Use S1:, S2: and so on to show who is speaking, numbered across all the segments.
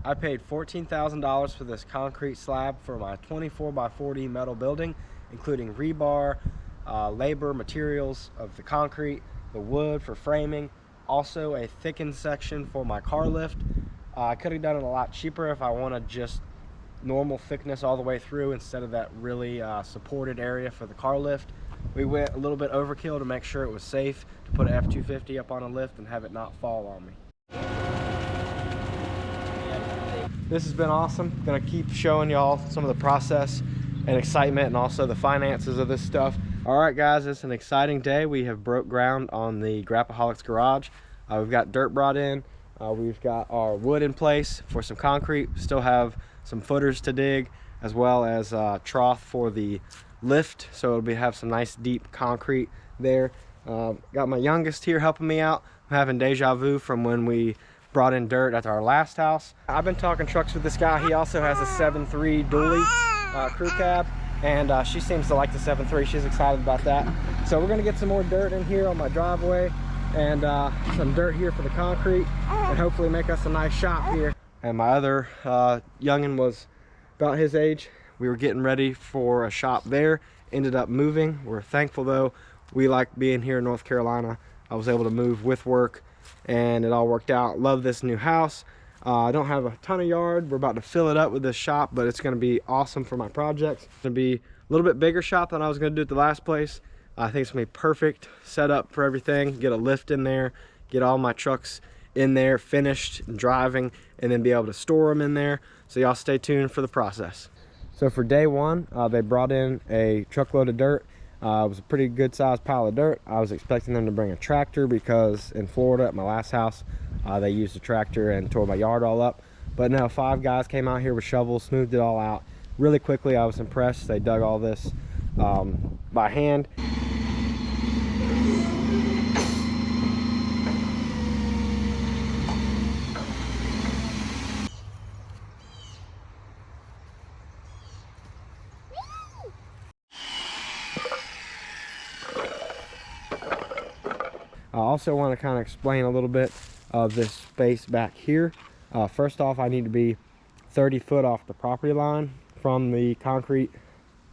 S1: I paid $14,000 for this concrete slab for my 24x40 metal building, including rebar, labor, materials of the concrete, the wood for framing, also a thickened section for my car lift. I could have done it a lot cheaper if I wanted just normal thickness all the way through instead of that really supported area for the car lift. We went a little bit overkill to make sure it was safe to put an F-250 up on a lift and have it not fall on me. This has been awesome. Gonna keep showing y'all some of the process and excitement and also the finances of this stuff. All right guys, it's an exciting day. We have broke ground on the Grappaholics garage. We've got dirt brought in. We've got our wood in place for some concrete. Still have some footers to dig, as well as trough for the lift, so it'll have some nice deep concrete there. Got my youngest here helping me out. I'm having deja vu from when we brought in dirt at our last house. I've been talking trucks with this guy. He also has a 7.3 dually crew cab, and she seems to like the 7.3. She's excited about that. So we're gonna get some more dirt in here on my driveway and some dirt here for the concrete, and hopefully make us a nice shop here. And my other youngin was about his age. We were getting ready for a shop there, ended up moving. We're thankful though. We like being here in North Carolina. I was able to move with work and it all worked out. Love this new house. I don't have a ton of yard. We're about to fill it up with this shop, but it's gonna be awesome for my projects. It's gonna be a little bit bigger shop than I was gonna do at the last place. I think it's gonna be perfect setup for everything. Get a lift in there, get all my trucks in there finished and driving, and then be able to store them in there. So y'all stay tuned for the process. So for day one, they brought in a truckload of dirt. It was a pretty good sized pile of dirt. I was expecting them to bring a tractor because in Florida at my last house, they used a tractor and tore my yard all up. But no, 5 guys came out here with shovels, smoothed it all out really quickly. I was impressed. They dug all this by hand. I also want to kind of explain a little bit of this space back here. First off, I need to be 30 foot off the property line from the concrete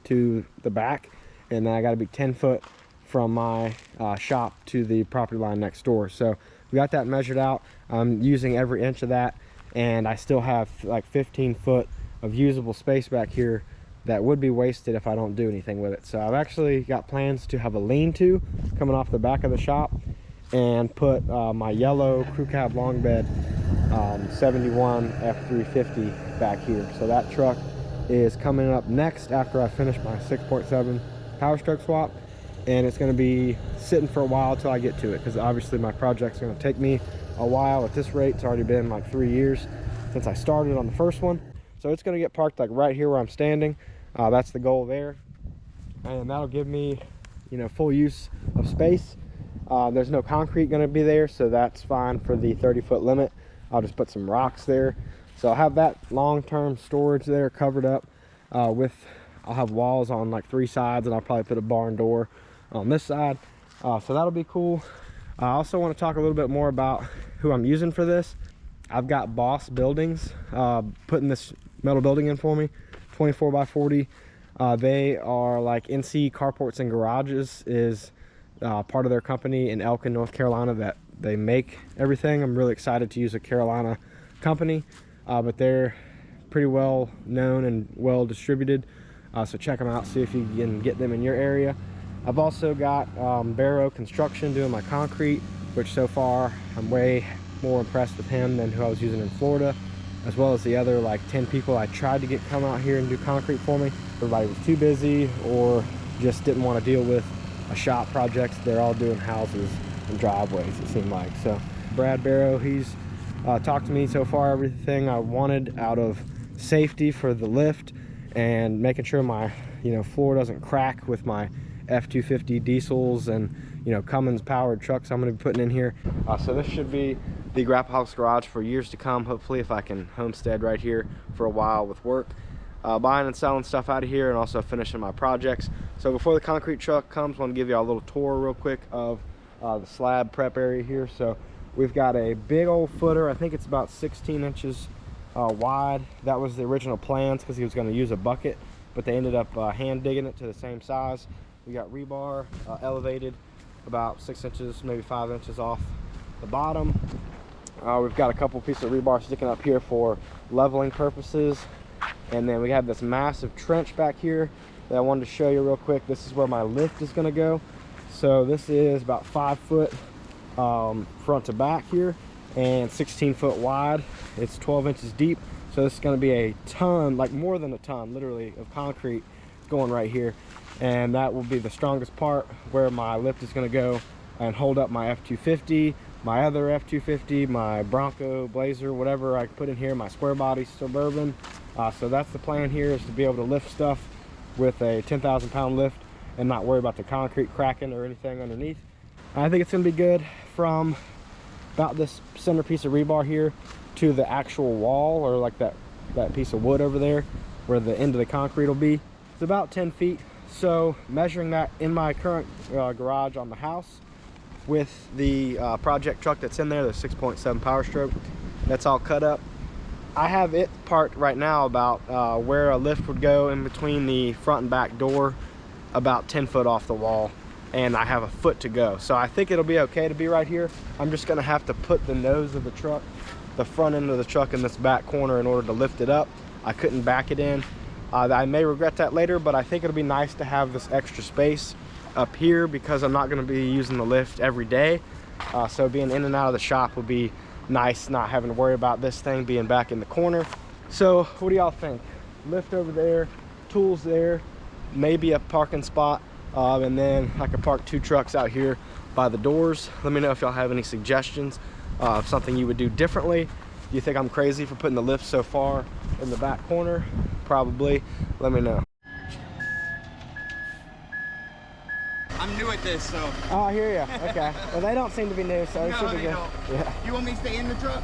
S1: to the back, and then I got to be 10 foot from my shop to the property line next door. So we got that measured out. I'm using every inch of that, and I still have like 15 foot of usable space back here that would be wasted if I don't do anything with it. So I've actually got plans to have a lean-to coming off the back of the shop and put my yellow crew cab long bed 71 F350 back here. So that truck is coming up next after I finish my 6.7 power stroke swap, and it's going to be sitting for a while until I get to it, because obviously my project's going to take me a while. At this rate, it's already been like 3 years since I started on the first one, so it's going to get parked like right here where I'm standing. That's the goal there, and that'll give me, you know, full use of space. There's no concrete going to be there, so that's fine for the 30-foot limit. I'll just put some rocks there, so I'll have that long-term storage there covered up with, I'll have walls on like 3 sides, and I'll probably put a barn door on this side, so that'll be cool. I also want to talk a little bit more about who I'm using for this. I've got Boss Buildings putting this metal building in for me, 24x40. They are like NC Carports and Garages is part of their company in Elkin, North Carolina, that they make everything. I'm really excited to use a Carolina company, but they're pretty well known and well distributed, so check them out, see if you can get them in your area. I've also got Barrow Construction doing my concrete, which so far I'm way more impressed with him than who I was using in Florida, as well as the other like 10 people I tried to get come out here and do concrete for me. Everybody was too busy or just didn't want to deal with a shop projects. They're all doing houses and driveways, it seemed like. So Brad Barrow, he's talked to me so far everything I wanted out of safety for the lift and making sure my, you know, floor doesn't crack with my F-250 diesels and, you know, Cummins powered trucks I'm going to be putting in here. So this should be the Grappaholics garage for years to come, hopefully, if I can homestead right here for a while with work. Buying and selling stuff out of here, and also finishing my projects. So before the concrete truck comes, I want to give you all a little tour real quick of the slab prep area here. So we've got a big old footer. I think it's about 16 inches wide. That was the original plans because he was going to use a bucket, but they ended up hand digging it to the same size. We got rebar elevated about 6 inches, maybe 5 inches off the bottom. We've got a couple pieces of rebar sticking up here for leveling purposes. And then we have this massive trench back here that I wanted to show you real quick. This is where my lift is going to go. So this is about 5 foot front to back here and 16 foot wide. It's 12 inches deep. So this is going to be a ton, like more than a ton, literally, of concrete going right here. And that will be the strongest part where my lift is going to go and hold up my F-250, my other F-250, my Bronco, Blazer, whatever I put in here, my square body Suburban. So that's the plan here, is to be able to lift stuff with a 10,000 pound lift and not worry about the concrete cracking or anything underneath. I think it's going to be good from about this center piece of rebar here to the actual wall, or like that piece of wood over there where the end of the concrete will be. It's about 10 feet. So measuring that in my current garage on the house with the project truck that's in there, the 6.7 Power Stroke, that's all cut up. I have it parked right now about where a lift would go in between the front and back door, about 10 foot off the wall, and I have a foot to go. So I think it'll be okay to be right here. I'm just gonna have to put the nose of the truck, the front end of the truck, in this back corner in order to lift it up. I couldn't back it in. I may regret that later, but I think it'll be nice to have this extra space up here because I'm not gonna be using the lift every day. So being in and out of the shop would be nice, not having to worry about this thing being back in the corner. So what do y'all think? Lift over there, tools there, maybe a parking spot, and then I could park 2 trucks out here by the doors. Let me know if y'all have any suggestions of something you would do differently. Do you think I'm crazy for putting the lift so far in the back corner? Probably. Let me know.
S2: I'm new at this, so.
S1: Oh, I hear you. Okay. Well, they don't seem to be new, so it should be good. Yeah.
S2: You want me to stay in the truck?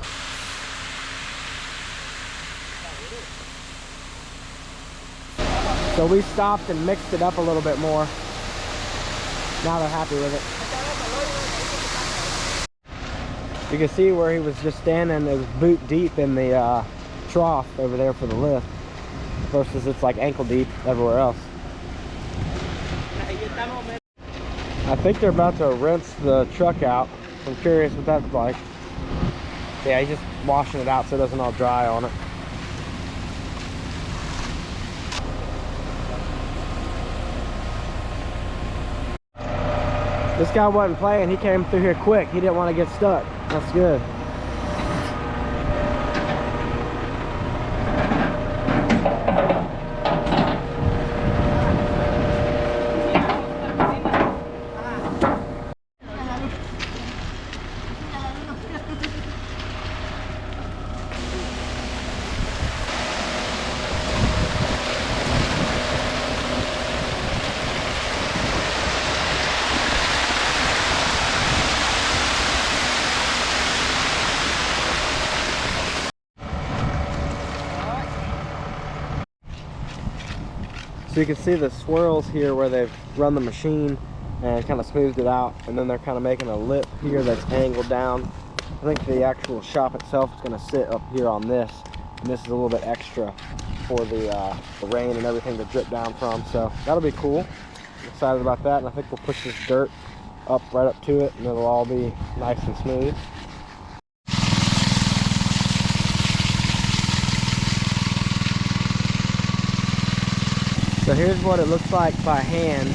S1: So we stopped and mixed it up a little bit more. Now they're happy with it. You can see where he was just standing, it was boot deep in the trough over there for the lift, versus it's like ankle deep everywhere else. I think they're about to rinse the truck out. I'm curious what that's like. Yeah, he's just washing it out so it doesn't all dry on it. This guy wasn't playing. He came through here quick. He didn't want to get stuck. That's good. So you can see the swirls here where they've run the machine and kind of smoothed it out, and then they're kind of making a lip here that's angled down. I think the actual shop itself is going to sit up here on this, and this is a little bit extra for the rain and everything to drip down from, so that'll be cool. I'm excited about that, and I think we'll push this dirt up right up to it, and it'll all be nice and smooth. So here's what it looks like by hand,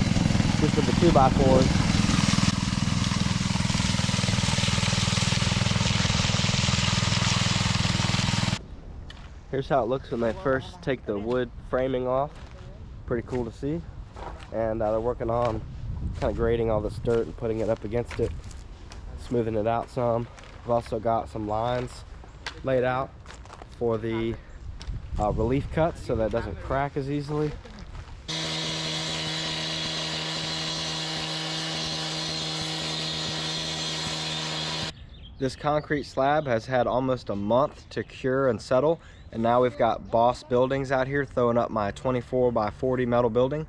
S1: just with the 2x4s. Here's how it looks when they first take the wood framing off. Pretty cool to see. And they're working on kind of grading all this dirt and putting it up against it, smoothing it out some. We've also got some lines laid out for the relief cuts so that it doesn't crack as easily. This concrete slab has had almost a month to cure and settle, and now we've got Boss Buildings out here throwing up my 24 by 40 metal building.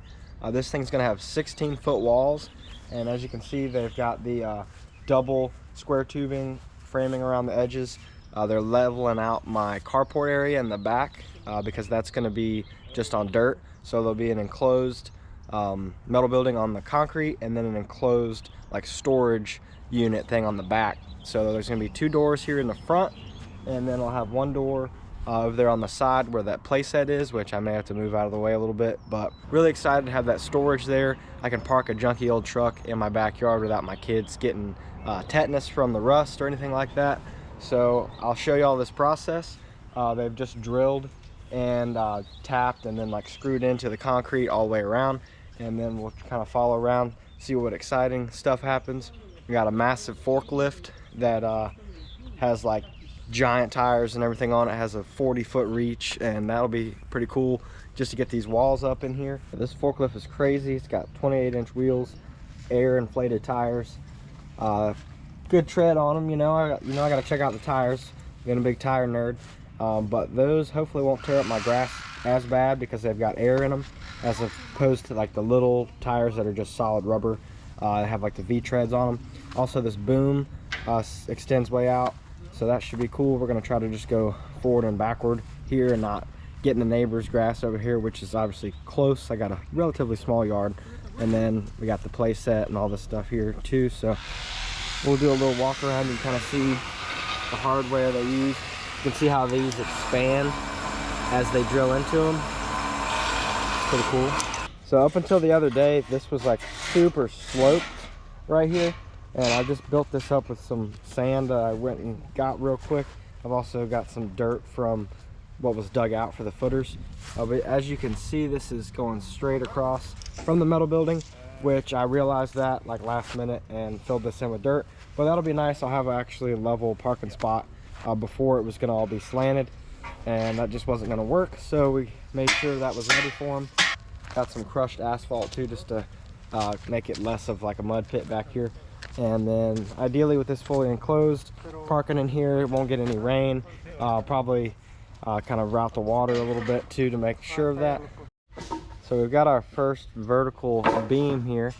S1: This thing's gonna have 16-foot walls, and as you can see, they've got the double square tubing framing around the edges They're leveling out my carport area in the back because that's going to be just on dirt. So there'll be an enclosed metal building on the concrete, and then an enclosed like storage unit thing on the back. So there's going to be 2 doors here in the front, and then I'll have 1 door over there on the side where that playset is, which I may have to move out of the way a little bit. But really excited to have that storage there. I can park a junky old truck in my backyard without my kids getting tetanus from the rust or anything like that. So I'll show you all this process. They've just drilled and tapped and then like screwed into the concrete all the way around, and then we'll kind of follow around, see what exciting stuff happens. We got a massive forklift that has like giant tires and everything on it. It has a 40-foot reach, and that'll be pretty cool just to get these walls up in here. This forklift is crazy. It's got 28-inch wheels, air inflated tires, good tread on them. I got to check out the tires. Being a big tire nerd, but those hopefully won't tear up my grass as bad because they've got air in them, as opposed to like the little tires that are just solid rubber. They have like the V treads on them. Also, this boom extends way out, so that should be cool. We're going to try to just go forward and backward here and not get in the neighbor's grass over here, which is obviously close. I got a relatively small yard, and then we got the play set and all this stuff here too. So we'll do a little walk around and kind of see the hardware they use. You can see how these expand as they drill into them. It's pretty cool. So up until the other day, this was like super sloped right here, and I just built this up with some sand I went and got real quick. I've also got some dirt from what was dug out for the footers. But as you can see, this is going straight across from the metal building, which I realized that like last minute and filled this in with dirt. But that'll be nice. I'll have actually a level parking spot. Before it was going to all be slanted, and that just wasn't going to work, so we made sure that was ready for them. Got some crushed asphalt too, just to make it less of like a mud pit back here. And then ideally with this fully enclosed, parking in here, it won't get any rain. Probably kind of route the water a little bit too to make sure of that. So we've got our first vertical beam here.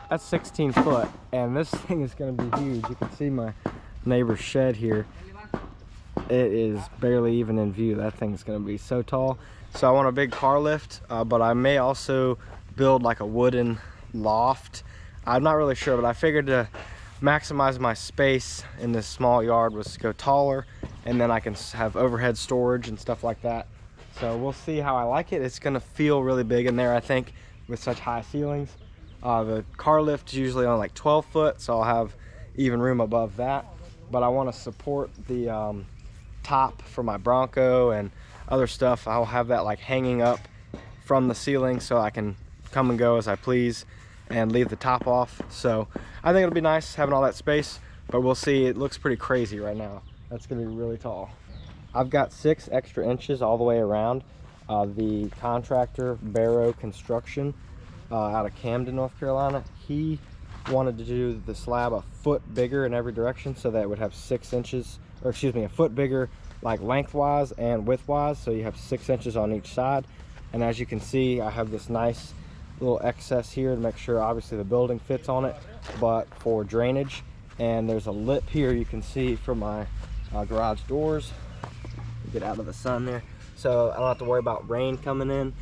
S1: That's 16 foot, and this thing is going to be huge. You can see my neighbor's shed here. It is barely even in view. That thing's going to be so tall. So I want a big car lift, but I may also build like a wooden loft. I'm not really sure, but I figured to maximize my space in this small yard was to go taller, and then I can have overhead storage and stuff like that. So we'll see how I like it. It's going to feel really big in there, I think, with such high ceilings. The car lift is usually on like 12 foot, so I'll have even room above that. But I want to support the top for my Bronco and other stuff. I'll have that like hanging up from the ceiling so I can come and go as I please and leave the top off. So I think it'll be nice having all that space, but we'll see. It looks pretty crazy right now. That's gonna be really tall. I've got 6 extra inches all the way around. The contractor, Barrow Construction, out of Camden, North Carolina, he wanted to do the slab a foot bigger in every direction so that it would have 6 inches, or excuse me, a foot bigger like lengthwise and widthwise, so you have 6 inches on each side. And as you can see, I have this nice little excess here to make sure obviously the building fits on it, but for drainage. And there's a lip here you can see from my garage doors. Get out of the sun there, so I don't have to worry about rain coming in.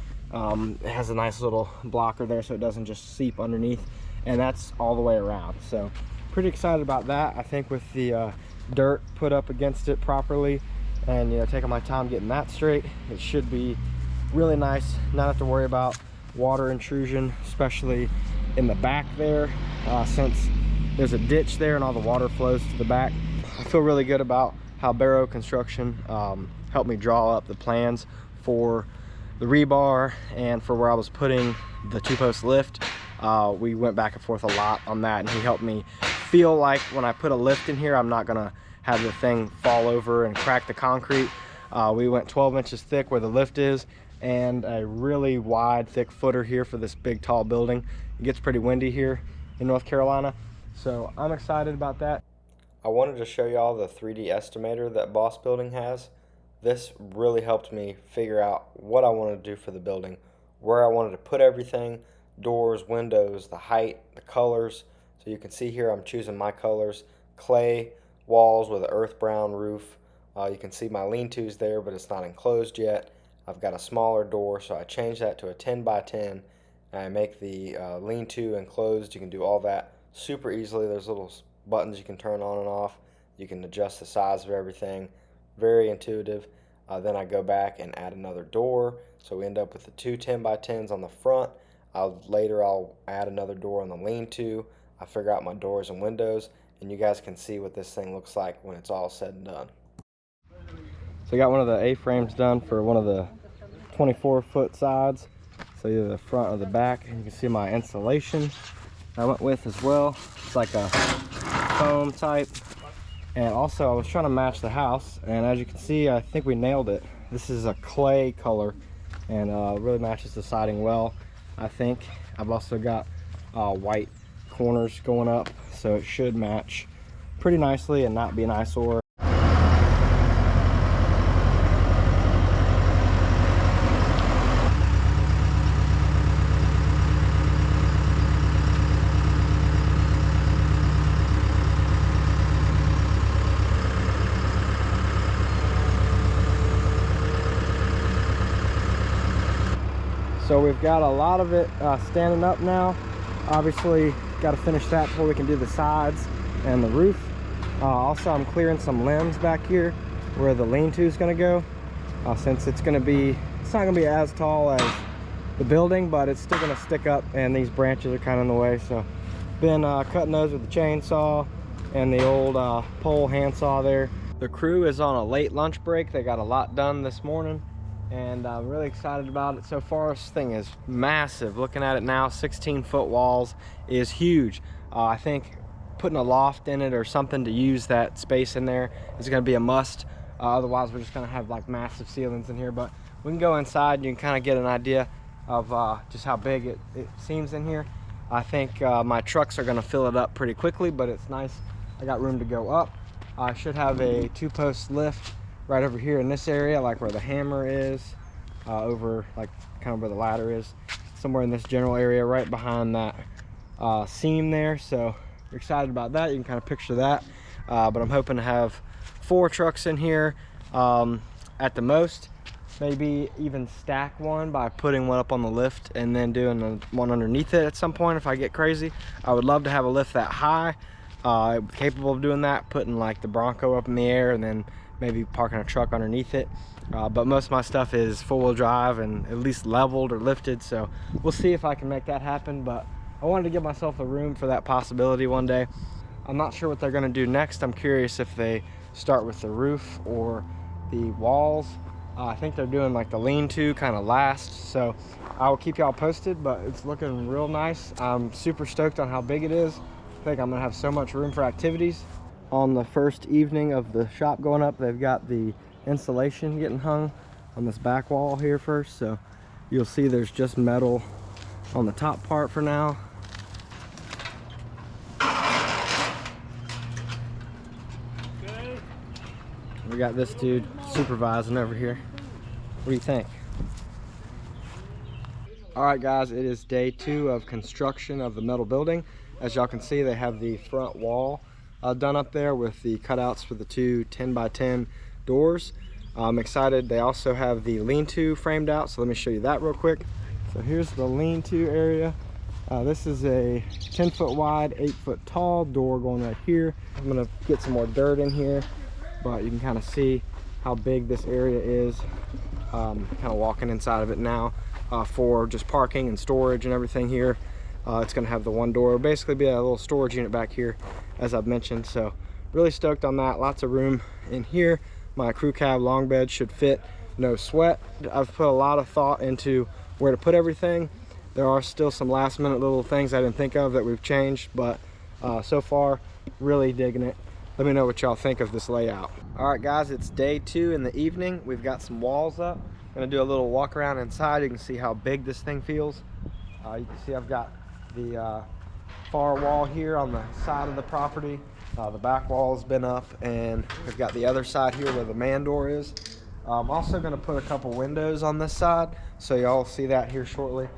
S1: It has a nice little blocker there so it doesn't just seep underneath, and that's all the way around. So pretty excited about that. I think with the dirt put up against it properly, and taking my time getting that straight, it should be really nice. Not have to worry about water intrusion, especially in the back there, since there's a ditch there and all the water flows to the back. I feel really good about how Barrow Construction helped me draw up the plans for the rebar and for where I was putting the 2-post lift. We went back and forth a lot on that, and he helped me feel like when I put a lift in here, I'm not gonna have the thing fall over and crack the concrete. We went 12 inches thick where the lift is, and a really wide, thick footer here for this big, tall building. It gets pretty windy here in North Carolina, so I'm excited about that. I wanted to show y'all the 3D estimator that Boss Building has. This really helped me figure out what I wanted to do for the building, where I wanted to put everything, doors, windows, the height, the colors. So you can see here I'm choosing my colors: clay walls with an earth brown roof, You can see my lean-tos there, but it's not enclosed yet. I've got a smaller door, so I changed that to a 10 by 10. And I make the lean-to enclosed. You can do all that super easily. There's little buttons you can turn on and off. You can adjust the size of everything. Very intuitive. Then I go back and add another door. So we end up with the two 10 by 10s on the front. Later I'll add another door on the lean-to. I figure out my doors and windows, and you guys can see what this thing looks like when it's all said and done. So I got one of the A-frames done for one of the 24-foot sides. So either the front or the back. And you can see my insulation I went with as well. It's like a foam type. And also I was trying to match the house, and as you can see, I think we nailed it. This is a clay color, and really matches the siding well, I think. I've also got white corners going up, so it should match pretty nicely and not be an eyesore. So we've got a lot of it standing up now. Obviously, got to finish that before we can do the sides and the roof. Also, I'm clearing some limbs back here where the lean-to is going to go. Since it's not going to be as tall as the building, but it's still going to stick up, and these branches are kind of in the way. So, been cutting those with the chainsaw and the old pole handsaw there. The crew is on a late lunch break. They got a lot done this morning, and I'm really excited about it so far. This thing is massive. Looking at it now, 16-foot walls is huge. I think putting a loft in it or something to use that space in there is going to be a must. Otherwise, we're just going to have like massive ceilings in here. But we can go inside and you can kind of get an idea of just how big it seems in here. I think my trucks are going to fill it up pretty quickly, but it's nice. I got room to go up. I should have a 2-post lift right over here in this area, like where the hammer is, over like kind of where the ladder is, somewhere in this general area right behind that seam there. So we're excited about that. You can kind of picture that, but I'm hoping to have 4 trucks in here at the most. Maybe even stack one by putting one up on the lift and then doing one underneath it at some point if I get crazy. I would love to have a lift that high, capable of doing that, putting like the Bronco up in the air and then maybe parking a truck underneath it. But most of my stuff is 4-wheel drive and at least leveled or lifted, so we'll see if I can make that happen. But I wanted to give myself the room for that possibility one day. I'm not sure what they're going to do next. I'm curious if they start with the roof or the walls. I think they're doing like the lean-to kind of last, so I will keep y'all posted, but it's looking real nice. I'm super stoked on how big it is. I think I'm gonna have so much room for activities. On the first evening of the shop going up, they've got the insulation getting hung on this back wall here first, so you'll see there's just metal on the top part for now. We got this dude supervising over here. What do you think? All right, guys, it is day 2 of construction of the metal building. As y'all can see, they have the front wall done up there with the cutouts for the 2 10 by 10 doors. I'm excited. They also have the lean-to framed out, so let me show you that real quick. So here's the lean-to area. This is a 10-foot wide, 8-foot tall door going right here. I'm gonna get some more dirt in here, but you can kind of see how big this area is. Kind of walking inside of it now for just parking and storage and everything here. It's going to have the one door. It'll basically be a little storage unit back here, as I've mentioned. So really stoked on that. Lots of room in here. My crew cab long bed should fit, no sweat. I've put a lot of thought into where to put everything. There are still some last minute little things I didn't think of that we've changed, but so far really digging it. Let me know what y'all think of this layout. All right, guys, it's day 2 in the evening. We've got some walls up. I'm gonna do a little walk around inside. You can see how big this thing feels. You can see I've got the far wall here on the side of the property. The back wall has been up, and we've got the other side here where the man door is. I'm also gonna put a couple windows on this side, so y'all see that here shortly.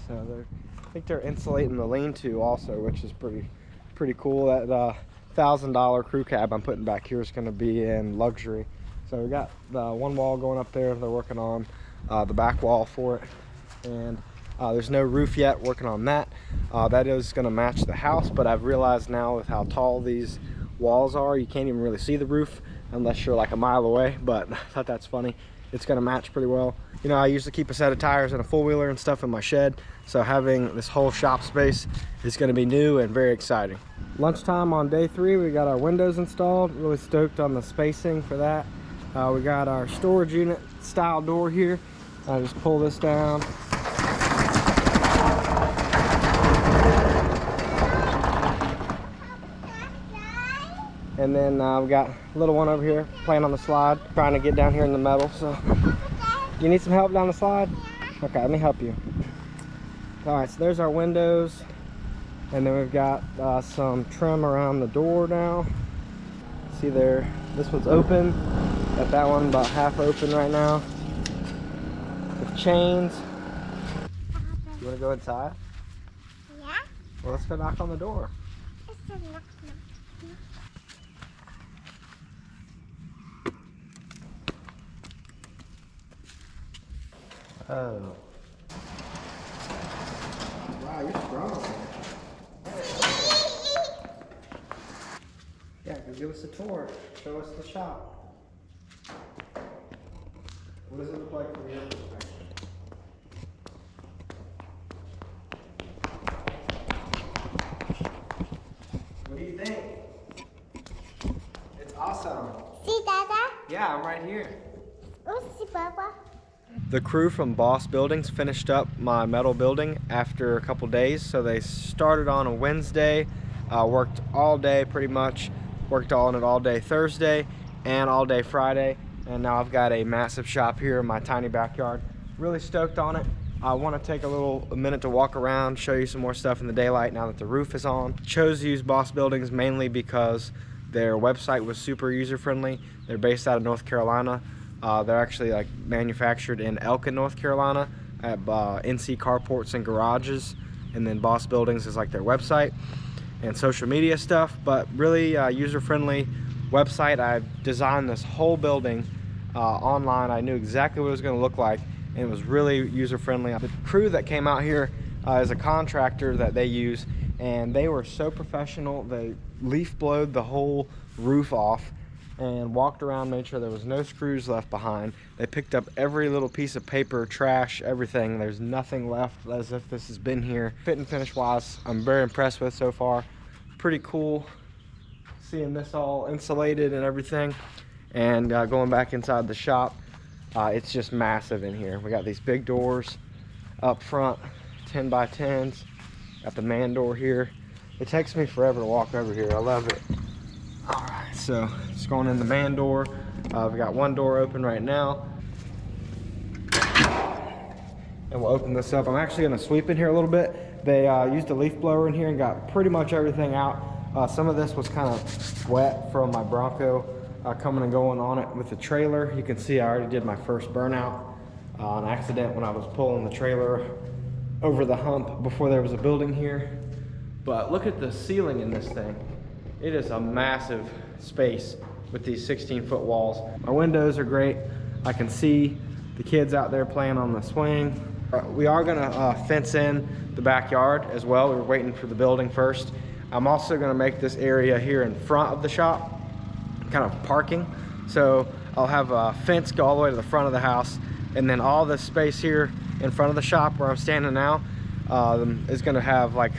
S1: So I think they're insulating the lean-to also, which is pretty cool. That $1,000 crew cab I'm putting back here is going to be in luxury. So we got the one wall going up there. They're working on the back wall for it, and there's no roof yet. Working on that. That is going to match the house, but I've realized now with how tall these walls are, you can't even really see the roof unless you're like a mile away. But I thought that's funny. It's going to match pretty well. You know, I used to keep a set of tires and a four-wheeler and stuff in my shed, so having this whole shop space is going to be new and very exciting. Lunchtime on day 3, we got our windows installed. Really stoked on the spacing for that. We got our storage unit style door here. I just pull this down. And then we got a little one over here playing on the slide, trying to get down here in the metal. So, you need some help down the slide? Okay, let me help you. All right, so there's our windows. And then we've got some trim around the door now. See there, this one's open. Got that one about half open right now. With chains. You wanna go inside?
S3: Yeah?
S1: Well, let's go knock on the door.
S3: It's a knock, knock, knock.
S1: Oh. Wow, you're strong. Yeah, go give us a tour. Show us the shop. What does it look like from your perspective? What do you think? It's awesome.
S3: See, Dada?
S1: Yeah, I'm right here.
S3: Oh, see, Baba?
S1: The crew from Boss Buildings finished up my metal building after a couple days. So they started on a Wednesday, worked all day pretty much, worked on it all day Thursday and all day Friday. And now I've got a massive shop here in my tiny backyard. Really stoked on it. I want to take a minute to walk around, show you some more stuff in the daylight now that the roof is on. Chose to use Boss Buildings mainly because their website was super user-friendly. They're based out of North Carolina. They're actually like manufactured in Elkin, North Carolina at NC Carports and Garages. And then Boss Buildings is like their website and social media stuff, but really user-friendly website. I designed this whole building online. I knew exactly what it was going to look like, and it was really user-friendly. The crew that came out here is a contractor that they use, and they were so professional. They leaf blowed the whole roof off and walked around, made sure there was no screws left behind. They picked up every little piece of paper, trash, everything. There's nothing left as if this has been here. Fit and finish wise, I'm very impressed with so far. Pretty cool seeing this all insulated and everything. And going back inside the shop, it's just massive in here. We got these big doors up front, 10 by 10s. Got the man door here. It takes me forever to walk over here. I love it. All right, so just going in the man door. We got one door open right now. And we'll open this up. I'm actually gonna sweep in here a little bit. They used a leaf blower in here and got pretty much everything out. Some of this was kind of wet from my Bronco coming and going on it with the trailer. You can see I already did my first burnout on accident when I was pulling the trailer over the hump before there was a building here. But look at the ceiling in this thing. It is a massive space with these 16-foot walls. My windows are great. I can see the kids out there playing on the swing. We are gonna fence in the backyard as well. We were waiting for the building first. I'm also gonna make this area here in front of the shop kind of parking. So I'll have a fence go all the way to the front of the house, and then all this space here in front of the shop where I'm standing now is gonna have like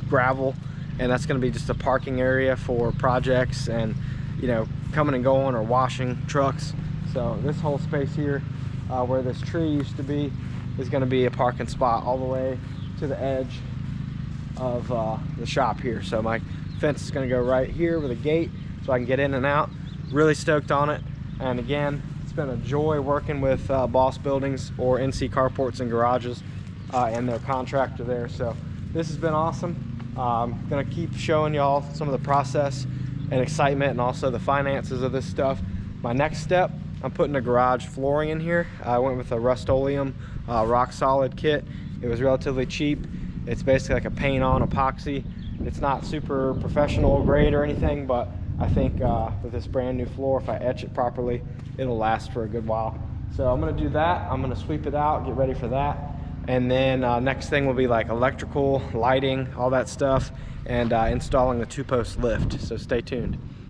S1: gravel, and that's gonna be just a parking area for projects and, you know, coming and going or washing trucks. So this whole space here where this tree used to be is gonna be a parking spot all the way to the edge of the shop here. So my fence is gonna go right here with a gate so I can get in and out. Really stoked on it. And again, it's been a joy working with Boss Buildings or NC Carports and Garages and their contractor there. So this has been awesome. I'm gonna keep showing y'all some of the process and excitement and also the finances of this stuff. My next step, I'm putting a garage flooring in here. I went with a Rust-Oleum rock solid kit. It was relatively cheap. It's basically like a paint on epoxy, It's not super professional grade or anything, but I think with this brand new floor, if I etch it properly, it'll last for a good while. So I'm gonna do that. I'm gonna sweep it out, get ready for that. And then next thing will be like electrical, lighting, all that stuff, and installing the 2-post lift. So stay tuned.